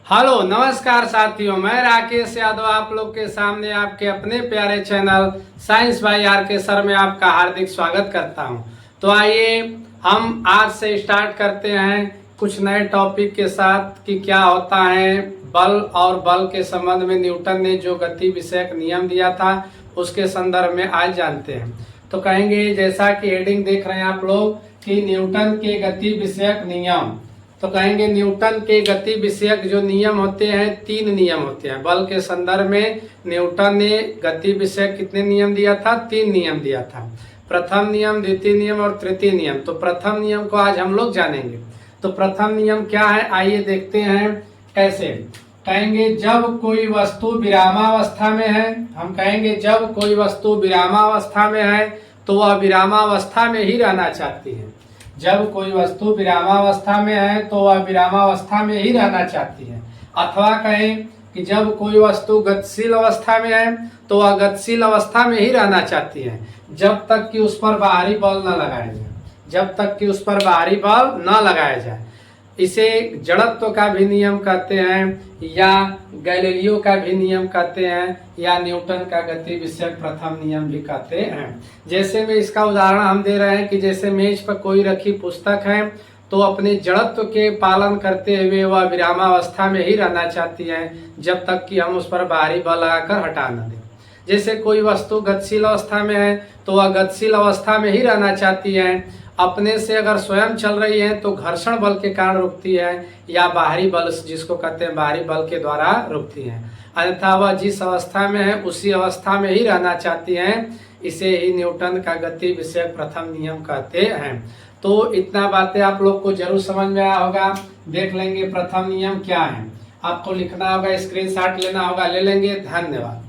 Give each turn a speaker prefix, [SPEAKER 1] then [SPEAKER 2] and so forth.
[SPEAKER 1] Hello नमस्कार साथियों, मैं राकेश यादव आप लोग के सामने आपके अपने प्यारे चैनल साइंस बाय आर के सर में आपका हार्दिक स्वागत करता हूं। तो आइए हम आज से स्टार्ट करते हैं कुछ नए टॉपिक के साथ कि क्या होता है बल और बल के संबंध में न्यूटन ने जो गति विषयक नियम दिया था उसके संदर्भ में आज जानते हैं। तो कहेंगे जैसा कि हेडिंग देख रहे हैं आप लोग कि न्यूटन के गति विषयक नियम। तो कहेंगे न्यूटन के गति विषयक जो नियम होते हैं, 3 नियम होते हैं। बल के संदर्भ में न्यूटन ने गति विषयक कितने नियम दिया था? 3 नियम दिया था। प्रथम नियम, द्वितीय नियम और तृतीय नियम। तो प्रथम नियम को आज हम लोग जानेंगे। तो प्रथम नियम क्या है, आइए देखते हैं कैसे। कहेंगे जब कोई वस्तु विरामावस्था में है, हम कहेंगे जब कोई वस्तु विरामावस्था में है तो वह विरामावस्था में ही रहना चाहती है। जब कोई वस्तु विरामावस्था में है तो वह विरामावस्था में ही रहना चाहती है। अथवा कहें कि जब कोई वस्तु गतिशील अवस्था में है तो वह गतिशील अवस्था में ही रहना चाहती है जब तक कि उस पर बाहरी बल न लगाया जाए। जब तक कि उस पर बाहरी बल न लगाया जाए। इसे जड़त्व का भी नियम कहते हैं या गैलीलियो का भी नियम कहते हैं या न्यूटन का गति विषयक प्रथम नियम भी कहते हैं। जैसे में इसका उदाहरण हम दे रहे हैं कि जैसे मेज पर कोई रखी पुस्तक है तो अपने जड़त्व के पालन करते हुए वह विरामावस्था में ही रहना चाहती है जब तक कि हम उस पर बाहरी बल लगाकर हटा न दें। जैसे कोई वस्तु गतिशील अवस्था में है तो वह गतिशील अवस्था में ही रहना चाहती है। अपने से अगर स्वयं चल रही है तो घर्षण बल के कारण रुकती है या बाहरी बल जिसको कहते हैं बाहरी बल के द्वारा रुकती है। अन्यथा वह जिस अवस्था में है उसी अवस्था में ही रहना चाहती हैं। इसे ही न्यूटन का गति विषयक प्रथम नियम कहते हैं। तो इतना बातें आप लोग को जरूर समझ में आया होगा। देख लेंगे प्रथम नियम क्या है। आपको लिखना होगा, स्क्रीनशॉट लेना होगा, ले लेंगे। धन्यवाद।